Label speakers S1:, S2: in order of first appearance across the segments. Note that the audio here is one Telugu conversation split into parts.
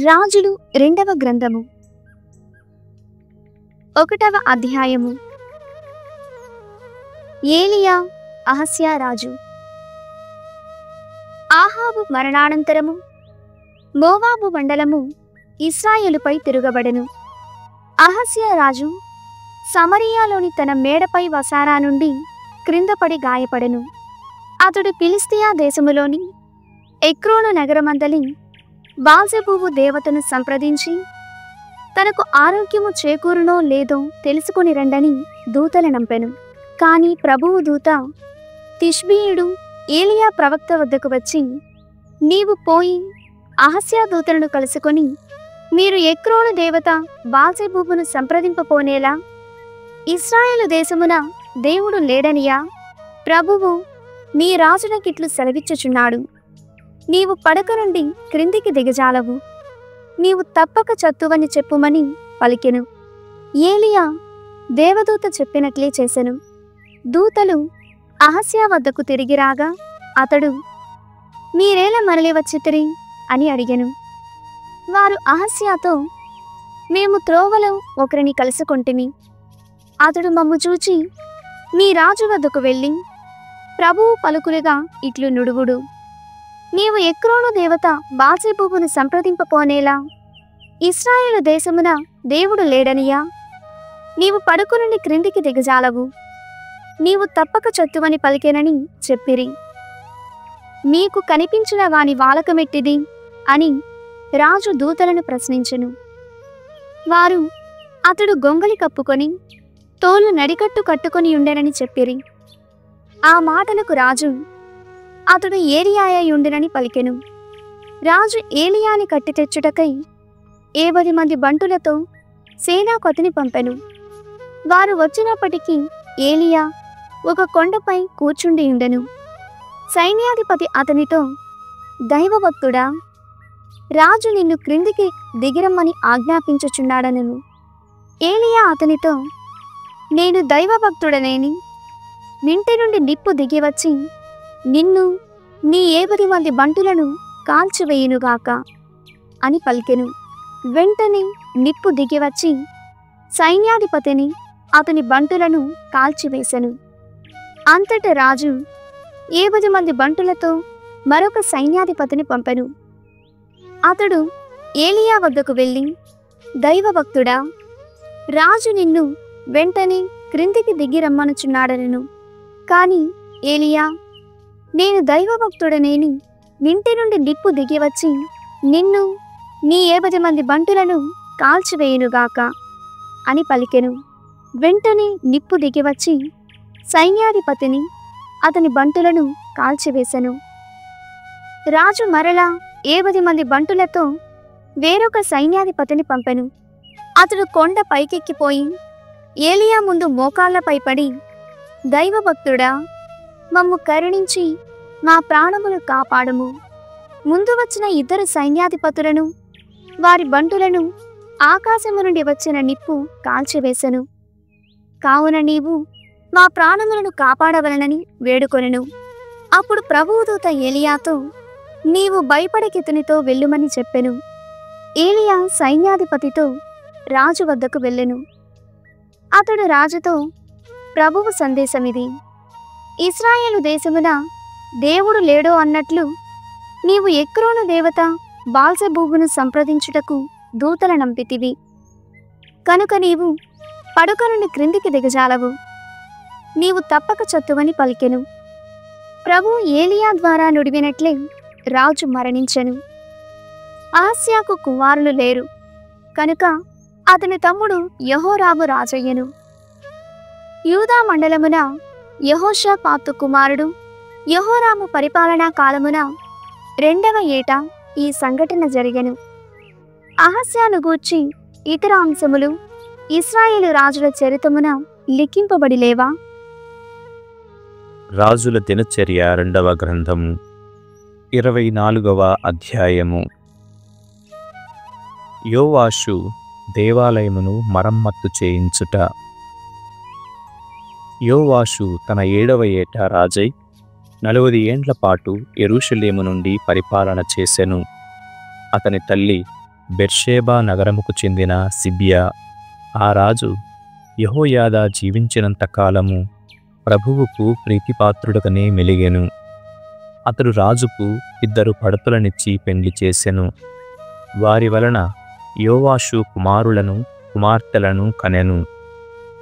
S1: రాజులు రెండవ గ్రంథము 1వ అధ్యాయము. ఏలియా అహస్యా రాజు. ఆహాబు మరణానంతరము మోవాబు మండలము ఇశ్రాయేలుపై తిరుగబడెను. అహస్యా రాజు సమరియాలోని తన మేడపై వసారా నుండి క్రిందపడి గాయపడెను. అతడు ఫిలిష్తియా దేశములోని ఎక్రోను నగరమందలి బాల్జెబూబు దేవతను సంప్రదించి తనకు ఆరోగ్యము చేకూరునో లేదో తెలుసుకుని రండని దూతలనంపెను. కాని ప్రభువు దూత తిష్బీయుడు ఏలియా ప్రవక్త వద్దకు వచ్చి, నీవు పోయి అహస్యా దూతలను కలుసుకొని మీరు ఎక్రోను దేవత బాల్జెబూబును సంప్రదింపపోనేలా ఇశ్రాయేలు దేశమున దేవుడు లేడనియా? ప్రభువు నీ రాజునకిట్లు సెలవిచ్చుచున్నాడు, నీవు పడక నుండి క్రిందికి దిగజాలవు, నీవు తప్పక చత్తువని చెప్పుమని పలికెను. ఏలియా దేవదూత చెప్పినట్లే చేసెను. దూతలు అహస్యా వద్దకు తిరిగి రాగా అతడు, మీరేలా మరలి వచ్చితిరి అని అడిగెను. వారు అహస్యాతో, మేము త్రోవలో ఒకరిని కలుసుకొంటిమి. అతడు మమ్ము చూచి, మీ రాజు వద్దకు వెళ్ళి ప్రభువు పలుకులుగా ఇట్లు నుడువుడు, నీవు ఎక్రోను దేవత బాల్జెబూబును సంప్రదింపపోనేలా ఇశ్రాయేలు దేశమున దేవుడు లేడనియా? నీవు పడుకు నుండి క్రిందికి దిగజాలవు, నీవు తప్పక చత్తువని పలికెనని చెప్పిరి. మీకు కనిపించిన వాని వాలకమెట్టిది అని రాజు దూతలను ప్రశ్నించెను. వారు, అతడు గొంగలి కప్పుకొని తోలు నడికట్టు కట్టుకొని ఉండెనని చెప్పిరి. ఆ మాటలకు రాజు, అతడు ఏలియాయుండెనని పలికెను. రాజు ఏలియాని కట్టి తెచ్చుటకై 70 మంది బంటులతో సేనాపతిని పంపెను. వారు వచ్చినప్పటికీ ఏలియా ఒక కొండపై కూర్చుండి ఉండెను. సైన్యాధిపతి అతనితో, దైవభక్తుడా, రాజు నిన్ను క్రిందికి దిగిరమ్మని ఆజ్ఞాపించుచున్నాడనెను. ఏలియా అతనితో, నేను దైవభక్తుడనేని ఇంటి నుండి నిప్పు దిగివచ్చి నిన్ను నీ 70 మంది బంటులను కాల్చివేయునుగాక అని పలికెను. వెంటనే నిప్పు దిగివచ్చి సైన్యాధిపతిని అతని బంటులను కాల్చివేశెను. అంతట రాజు 70 మంది బంటులతో మరొక సైన్యాధిపతిని పంపెను. అతడు ఏలియా వద్దకు వెళ్ళి, దైవభక్తుడా, రాజు నిన్ను వెంటనే క్రిందికి దిగి రమ్మనుచున్నాడనెను. కాని ఏలియా, నేను దైవభక్తుడనేని ఇంటి నుండి నిప్పు దిగివచ్చి నిన్ను నీ 70 మంది బంటులను కాల్చివేయునుగాక అని పలికెను. వెంటనే నిప్పు దిగివచ్చి సైన్యాధిపతిని అతని బంటులను కాల్చివేశెను. రాజు మరలా 70 మంది బంటులతో వేరొక సైన్యాధిపతిని పంపెను. అతడు కొండ పైకెక్కిపోయి ఏలియా ముందు మోకాళ్లపై పడి, దైవభక్తుడా, మమ్ము కరుణించి మా ప్రాణములు కాపాడము. ముందు వచ్చిన ఇద్దరు సైన్యాధిపతులను వారి బంటులను ఆకాశము నుండి వచ్చిన నిప్పు కాల్చివేశెను. కావున నీవు మా ప్రాణములను కాపాడవలనని వేడుకొనెను. అప్పుడు ప్రభువుదూత ఏలియాతో, నీవు భయపడకితనితో వెళ్ళుమని చెప్పెను. ఏలియా సైన్యాధిపతితో రాజు వద్దకు వెళ్ళెను. అతడు రాజుతో, ప్రభువు సందేశమిది, ఇశ్రాయేలు దేశమున దేవుడు లేడో అన్నట్లు నీవు ఎక్రోను దేవత బాల్జెబూబును సంప్రదించుటకు దూతల నంపితివి. కనుక నీవు పడుక నుండి క్రిందికి దిగజాలవు, నీవు తప్పక చత్తువని పలికెను. ప్రభు ఏలియా ద్వారా నుడివినట్లే రాజు మరణించెను. అహస్యాకు కుమారులు లేరు కనుక అతని తమ్ముడు యెహోరాము రాజయ్యెను. యూదా మండలమున యెహోషాపాతు కుమారుడు యెహోరాము పరిపాలనా కాలమున 2వ ఏట ఈ సంఘటన జరిగెను. అహస్యాను గూర్చి ఇతర అంశములు ఇశ్రాయేలు రాజుల చరితమున లిఖింపబడి లేవా?
S2: రాజుల దినచర్య 2వ గ్రంథము 24వ అధ్యాయము. యోవాషు దేవాలయమును మరమ్మత్తు చేయించుట. యోవాషు తన 7వ ఏట రాజై 40 ఏండ్ల పాటు యెరూషలేము నుండి పరిపాలన చేసెను. అతని తల్లి బెర్షేబా నగరముకు చెందిన సిబ్యా. ఆ రాజు యెహోయాదా జీవించినంత కాలము ప్రభువుకు ప్రీతిపాత్రుడుగానే మెలిగెను. అతడు రాజుకు 2 పడతులనిచ్చి పెండ్లి చేసెను. వారి వలన యోవాషు కుమారులను కుమార్తెలను కనెను.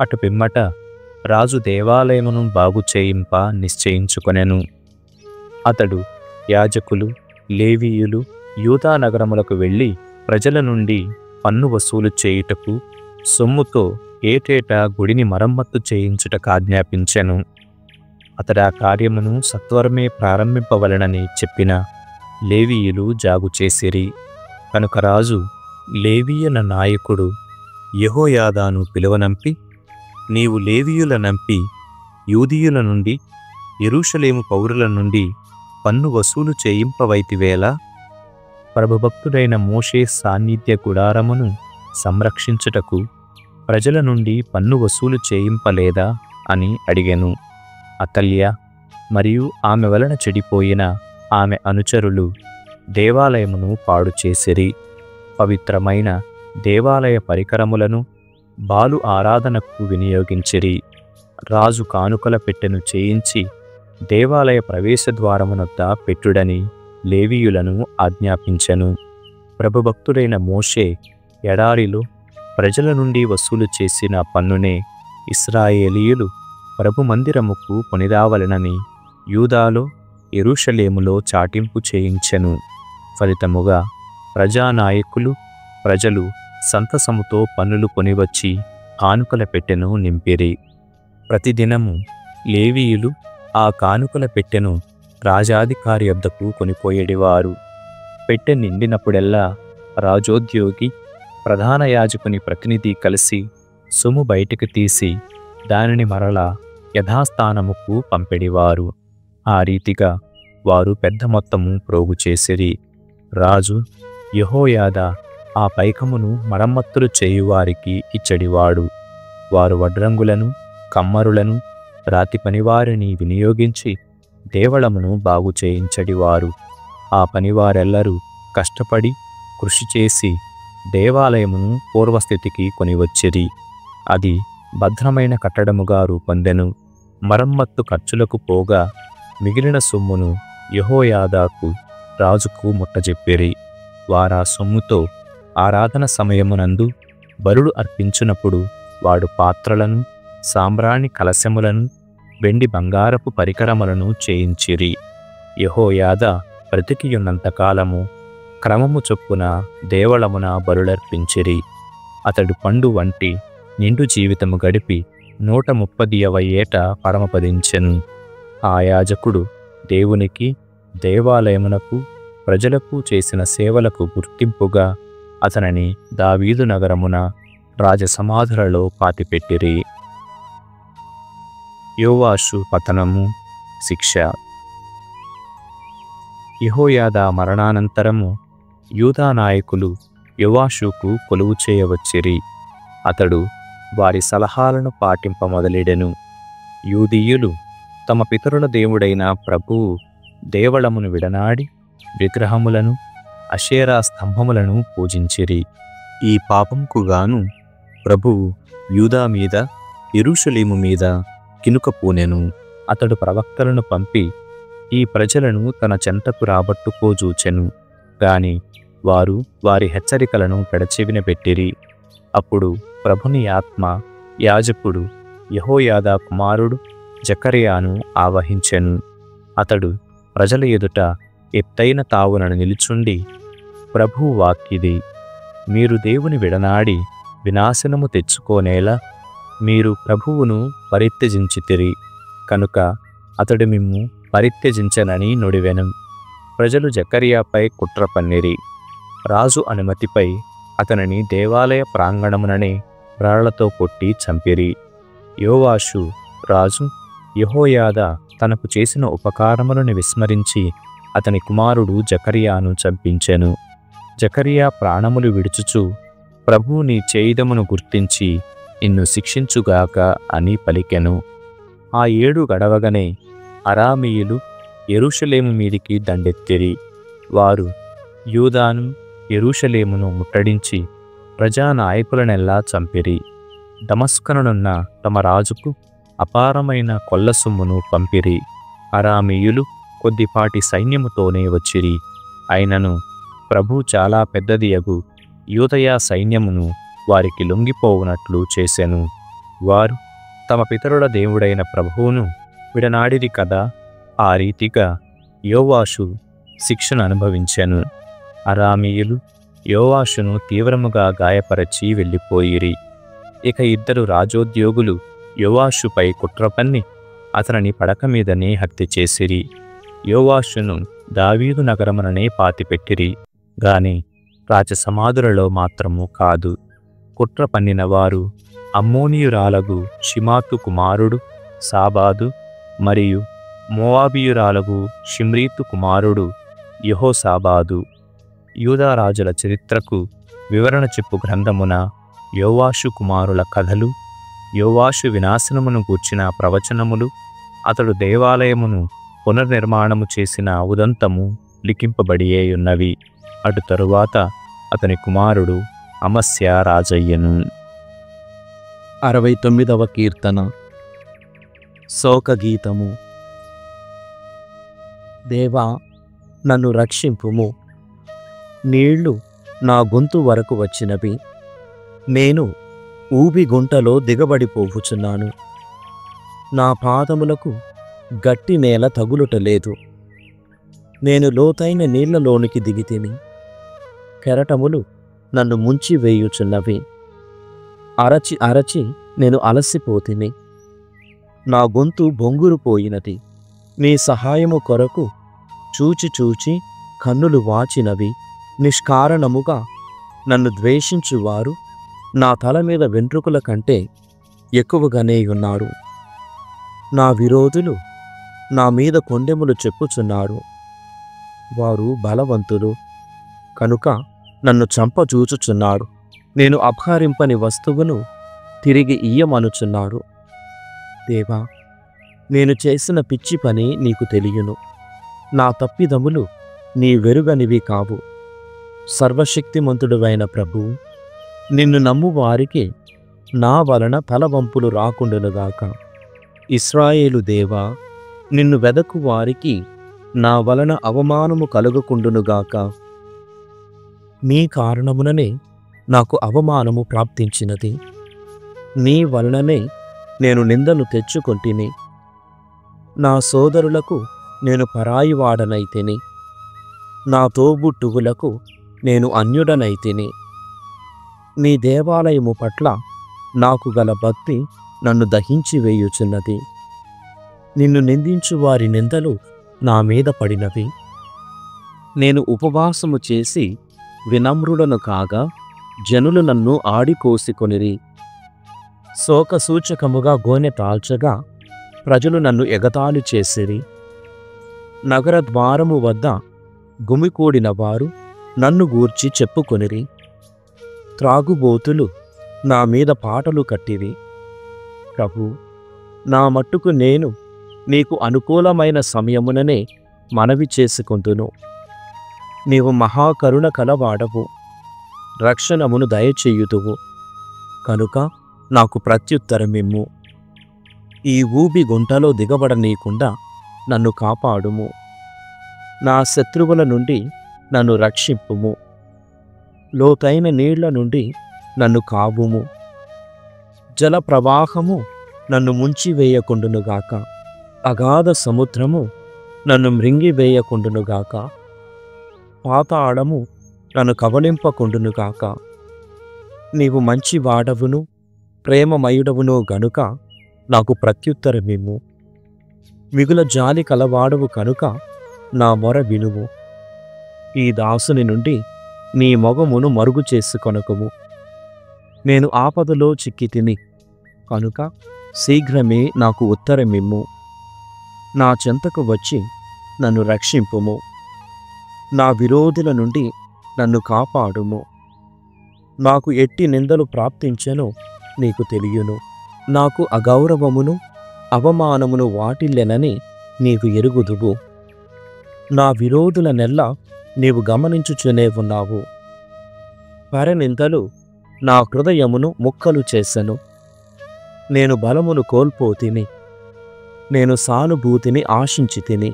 S2: అటు పిమ్మట రాజు దేవాలయమును బాగు చేయింప నిశ్చయించుకొనెను. అతడు యాజకులు, లేవీయులు యూదా నగరములకు వెళ్ళి ప్రజల నుండి పన్ను వసూలు చేయుటకు సొమ్ముతో ఏటేటా గుడిని మరమ్మత్తు చేయించుటకు ఆజ్ఞాపించెను. అతడా కార్యమును సత్వరమే ప్రారంభింపవలెనని చెప్పిన లేవీయులు జాగు చేసిరి. కనుక రాజు లేవీయుల నాయకుడు యెహోయాదాను పిలువనంపి, నీవు లేవీయుల నంపి యూదీయుల నుండి యెరూషలేము పౌరుల నుండి పన్ను వసూలు చేయింపవైతివేళ ప్రభుభక్తుడైన మోషే సాన్నిధ్య గుడారమును సంరక్షించుటకు ప్రజల నుండి పన్ను వసూలు చేయింపలేదా అని అడిగెను. అతల్య మరియు ఆమె వలన చెడిపోయిన ఆమె అనుచరులు దేవాలయమును పాడు చేసిరి. పవిత్రమైన దేవాలయ పరికరములను బాలు ఆరాధనకు వినియోగించిరి. రాజు కానుకల పెట్టెను చేయించి దేవాలయ ప్రవేశద్వారమునొద్ద పెట్టుడని లేవీయులను ఆజ్ఞాపించెను. ప్రభుభక్తుడైన మోషే ఎడారిలో ప్రజల నుండి వసూలు చేసిన పన్నునే ఇశ్రాయేలీయులు ప్రభు మందిరముకు కొనిరావలెనని యూదాలో యెరూషలేములో చాటింపు చేయించెను. ఫలితముగా ప్రజానాయకులు ప్రజలు సంతసముతో పన్నులు కొనివచ్చి కానుకల పెట్టెను నింపిరి. ప్రతిదినము లేవీయులు ఆ కానుకల పెట్టెను రాజాధికారి వద్దకు కొనిపోయేడివారు. పెట్టె నిండినప్పుడెల్లా రాజోద్యోగి ప్రధాన యాజకుని ప్రతినిధి కలిసి సొమ్ము బయటికి తీసి దానిని మరలా యథాస్థానముకు పంపెడివారు. ఆ రీతిగా వారు పెద్ద మొత్తము ప్రోగు చేసిరి. రాజు యెహోయాదా ఆ పైకమును మరమ్మత్తులు చేయువారికి ఇచ్చడివాడు. వారు వడ్రంగులను, కమ్మరులను, రాతి పనివారిని వినియోగించి దేవళమును బాగు చేయించడివారు. ఆ పనివారెల్లరూ కష్టపడి కృషి చేసి దేవాలయమును పూర్వస్థితికి కొనివచ్చిరి. అది భద్రమైన కట్టడముగా రూపొందెను. మరమ్మత్తు ఖర్చులకు పోగా మిగిలిన సొమ్మును యెహోయాదాకు రాజుకు ముట్టజెప్పిరి. వారా సొమ్ముతో ఆరాధన సమయమునందు బలులు అర్పించినప్పుడు వాడు పాత్రలను, సాంబ్రాణి కలశములను, వెండి బంగారపు పరికరములను చేయించిరి. యెహోయాదా బ్రతికియున్నంతకాలము క్రమము చొప్పున దేవళమున బలులర్పించిరి. అతడు పండు వంటి నిండు జీవితము గడిపి 130వ ఏట పరమపదించెను. ఆ యాజకుడు దేవునికి, దేవాలయమునకు, ప్రజలకు చేసిన సేవలకు గుర్తింపుగా అతనిని దావీదు నగరమున రాజసమాధులలో పాతిపెట్టిరి. యోవాషు పతనము, శిక్ష. యెహోయాదా మరణానంతరము యూదా నాయకులు యోవాషుకు కొలువు చేయవచ్చిరి. అతడు వారి సలహాలను పాటింప మొదలెడెను. యూదీయులు తమ పితరుల దేవుడైన ప్రభువు దేవళమును విడనాడి విగ్రహములను, అషేరా స్తంభములను పూజించిరి. ఈ పాపంకు గాను ప్రభువు యూదా మీద, యెరూషలేము మీద కినుక పూనెను. అతడు ప్రవక్తలను పంపి ఈ ప్రజలను తన చెంతకు రాబట్టుకోజూచెను. గాని వారు వారి హెచ్చరికలను పెడచెవిన పెట్టిరి. అప్పుడు ప్రభుని ఆత్మ యాజకుడు యెహోయాదా కుమారుడు జకర్యాను ఆవహించెను. అతడు ప్రజల ఎదుట ఎత్తైన తావున నిలుచుండి, ప్రభువు వాక్కిది, మీరు దేవుని విడనాడి వినాశనము తెచ్చుకోనేలా మీరు ప్రభువును పరిత్యజించితిరి, కనుక అతడు మిమ్ము పరిత్యజించనని నుడివెను. ప్రజలు జకర్యాపై కుట్ర పన్నిరి. రాజు అనుమతిపై అతనిని దేవాలయ ప్రాంగణముననే రాళ్లతో కొట్టి చంపిరి. యోవాషు రాజు యెహోయాదా తనకు చేసిన ఉపకారములను విస్మరించి అతని కుమారుడు జకర్యాను చంపించెను. జకర్యా ప్రాణములు విడుచుచు, ప్రభువు నీ చేయిదమును గుర్తించి నిన్ను శిక్షించుగాక అని పలికెను. ఆ 7 గడవగనే అరామీయులు యెరూషలేము మీదికి దండెత్తిరి. వారు యూదాను, యెరూషలేమును ముట్టడించి ప్రజానాయకులనెల్లా చంపిరి. దమస్కుననున్న తమ రాజుకు అపారమైన కొల్ల సొమ్మును పంపిరి. అరామీయులు కొద్దిపాటి సైన్యముతోనే వచ్చిరి. అయినను ప్రభు చాలా పెద్దదియగు యూదయ సైన్యమును వారికి లొంగిపోవునట్లు చేసెను. వారు తమ పితరుల దేవుడైన ప్రభువును విడనాడిరి కదా. ఆ రీతిగా యోవాషు శిక్షను అనుభవించెను. అరామీయులు యోవాషును తీవ్రముగా గాయపరచి వెళ్ళిపోయిరి. ఇక 2 రాజోద్యోగులు యోవాషుపై కుట్రపన్ని అతనిని పడక మీదనే హత్య చేసిరి. యోవాషును దావీదు నగరముననే పాతిపెట్టిరి గాని రాజసమాధులలో మాత్రము కాదు. కుట్ర పన్నిన వారు అమ్మోనీయురాలగు షిమాతు కుమారుడు సాబాదు మరియు మోవాబీయురాలగు షిమ్రీతు కుమారుడు యెహోషాబాదు. యూదారాజుల చరిత్రకు వివరణ చెప్పు గ్రంథమున యోవాషు కుమారుల కథలు, యోవాషు వినాశనమును గూర్చిన ప్రవచనములు, అతడు దేవాలయమును పునర్నిర్మాణము చేసిన ఉదంతము లిఖింపబడియేయున్నవి. అటు తరువాత అతని కుమారుడు అమస్య రాజయ్యను.
S3: 69వ కీర్తన. శోకగీతము. దేవా, నన్ను రక్షింపుము. నీళ్లు నా గొంతు వరకు వచ్చినవి. నేను ఊబిగుంటలో దిగబడిపోవుచున్నాను. నా పాదములకు గట్టి నేల తగులుటలేదు. నేను లోతైన నీళ్లలోనికి దిగితిని. కెరటములు నన్ను ముంచివేయుచున్నవి. అరచి అరచి నేను అలసిపోతిని. నా గొంతు బొంగురుపోయినది. నీ సహాయము కొరకు చూచి చూచి కన్నులు వాచినవి. నిష్కారణముగా నన్ను ద్వేషించువారు నా తల మీద వెంట్రుకల కంటే ఎక్కువగానే ఉన్నారు. నా విరోధులు నా మీద కొండెములు చెప్పుచున్నారు. వారు బలవంతులు కనుక నన్ను చంపజూచుచున్నారు. నేను అపహరింపని వస్తువును తిరిగి ఇయ్యమనుచున్నారు. దేవా, నేను చేసిన పిచ్చి పని నీకు తెలియను. నా తప్పిదములు నీ వెరుగనివి కావు. సర్వశక్తిమంతుడువైన ప్రభు, నిన్ను నమ్ము వారికి నా వలన తలవంపులు రాకుండునుగాక. ఇశ్రాయేలు దేవా, నిన్ను వెదకు వారికి నా వలన అవమానము కలుగకుండునుగాక. నీ కారణముననే నాకు అవమానము ప్రాప్తించినది. నీ వలననే నేను నిందను తెచ్చుకొంటిని. నా సోదరులకు నేను పరాయివాడనైతిని. నా తోబుట్టువులకు నేను అన్యుడనైతిని. నీ దేవాలయము పట్ల నాకు గల భక్తి నన్ను దహించి వేయుచున్నది. నిన్ను నిందించు వారి నిందలు నా మీద పడినవి. నేను ఉపవాసము చేసి వినమ్రుడను కాగా జనులు నన్ను ఆడికోసికొనిరి. శోకసూచకముగా గోనె తాల్చగా ప్రజలు నన్ను ఎగతాళి చేసిరి. నగర ద్వారము వద్ద గుమికూడిన వారు నన్ను గూర్చి చెప్పుకొనిరి. త్రాగుబోతులు నా మీద పాటలు కట్టిరి. ప్రభు, నా మట్టుకు నేను నీకు అనుకూలమైన సమయముననే మనవి చేసుకొందును. నీవు మహాకరుణ కలవాడవు, రక్షణమును దయచేయుదువు కనుక నాకు ప్రత్యుత్తరమిమ్ము. ఈ ఊబి గుంటలో దిగబడనీయకుండా నన్ను కాపాడుము. నా శత్రువుల నుండి నన్ను రక్షింపుము. లోతైన నీళ్ల నుండి నన్ను కావుము. జల ప్రవాహము నన్ను ముంచివేయకుండునుగాక. అగాధ సముద్రము నన్ను మృంగివేయకుండునుగాక. పాతాళము నన్ను కబళింపకుండునుగాక. నీవు మంచివాడవును ప్రేమమయుడవునో గనుక నాకు ప్రత్యుత్తరమిమ్ము. మిగుల జాలి కలవాడవు కనుక నా మొర వినుము. ఈ దాసుని నుండి నీ మొగమును మరుగు చేసుకొనకుము. నేను ఆపదలో చిక్కితిని కనుక శీఘ్రమే నాకు ఉత్తరమిమ్ము. నా చెంతకు వచ్చి నన్ను రక్షింపుము. నా విరోధుల నుండి నన్ను కాపాడుము. నాకు ఎట్టి నిందలు ప్రాప్తించెనో నీకు తెలియను. నాకు అగౌరవమును అవమానమును వాటిల్లెనని నీవు ఎరుగుదువు. నా విరోధుల నెల్ల నీవు గమనించుచునే ఉన్నావు. పరనిందలు నా హృదయమును ముక్కలు చేసెను. నేను బలమును కోల్పోతిని, నేను సానుభూతిని ఆశించి తిని,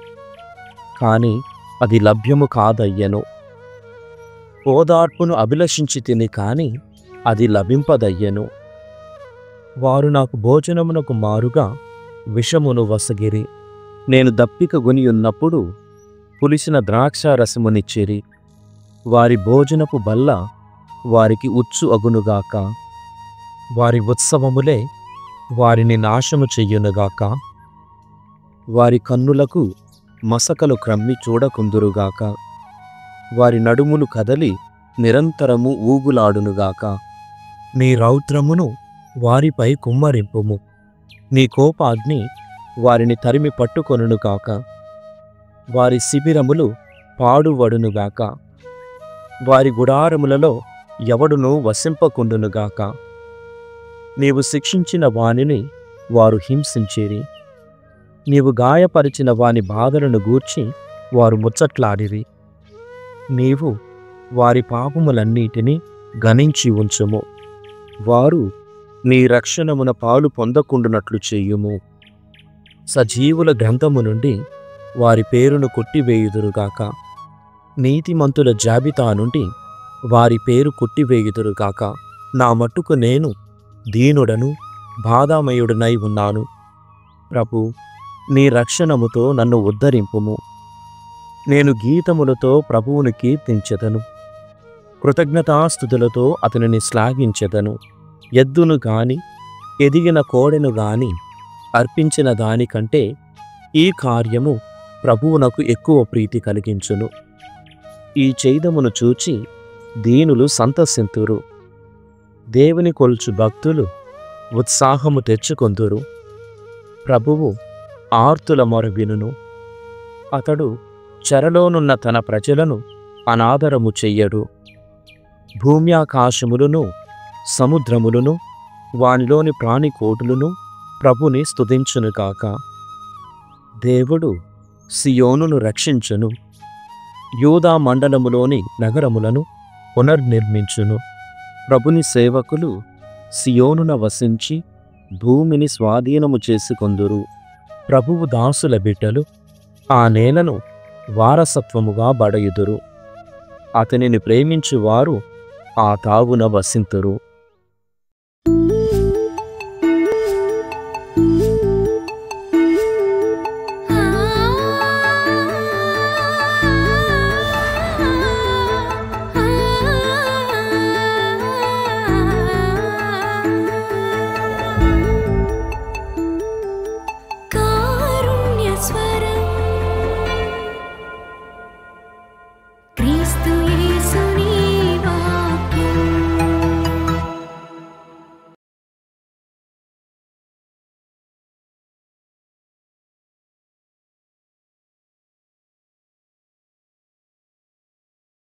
S3: కాని అది లభ్యము కాదయ్యను. ఓదార్పును అభిలషించి తిని కాని అది లభింపదయ్యను. వారు నాకు భోజనమునకు మారుగా విషమును వసగిరి. నేను దప్పిక గొనియున్నప్పుడు పులిసిన ద్రాక్షారసమునిచ్చిరి. వారి భోజనపు బల్ల వారికి ఉచ్చు అగునుగాక. వారి ఉత్సవములే వారిని నాశము చెయ్యునుగాక. వారి కన్నులకు మసకలు క్రమ్మి చూడకుందురుగాక. వారి నడుములు కదలి నిరంతరము ఊగులాడునుగాక. నీ రౌద్రమును వారిపై కుమ్మరింపుము. నీ కోపాగ్ని వారిని తరిమి పట్టుకొనుగాక. వారి శిబిరములు పాడువడునుగాక. వారి గుడారములలో ఎవడునూ వసింపకుండునుగాక. నీవు శిక్షించిన వానిని వారు హింసించిరి. నీవు గాయపరిచిన వాని బాధలను గూర్చి వారు ముచ్చట్లాడిరి. నీవు వారి పాపములన్నిటినీ గణించి ఉంచుము. వారు నీ రక్షణమున పాలు పొందకుండునట్లు చెయ్యుము. సజీవుల గ్రంథము నుండి వారి పేరును కొట్టివేయుదురుగాక. నీతిమంతుల జాబితా నుండి వారి పేరు కొట్టివేయుదురుగాక. నా మట్టుకు నేను దీనుడను బాధామయుడనై ఉన్నాను. ప్రభు, నీ రక్షణముతో నన్ను ఉద్ధరింపుము. నేను గీతములతో ప్రభువును కీర్తించెదను. కృతజ్ఞతాస్తుతులతో అతనిని శ్లాఘించెదను. ఎద్దును గాని ఎదిగిన కోడెను గాని అర్పించిన దానికంటే ఈ కార్యము ప్రభువునకు ఎక్కువ ప్రీతి కలిగించును. ఈ చైదమును చూచి దీనులు సంతసింతురు. దేవుని కొల్చు భక్తులు ఉత్సాహము తెచ్చుకొందురు. ప్రభువు ఆర్తుల మొర వినును. అతడు చెరలోనున్న తన ప్రజలను అనాదరము చెయ్యడు. భూమ్యాకాశములను సముద్రములను వానిలోని ప్రాణికోటులను ప్రభుని స్తుతించునుగాక. దేవుడు సియోనును రక్షించును. యూదా మండలములోని నగరములను పునర్నిర్మించును. ప్రభుని సేవకులు సియోనున వసించి భూమిని స్వాధీనము చేసుకొందురు. ప్రభువు దాసుల బిడ్డలు ఆ నేలను వారసత్వముగా బడయుదురు. అతనిని ప్రేమించువారు ఆ తావున వసింతురు.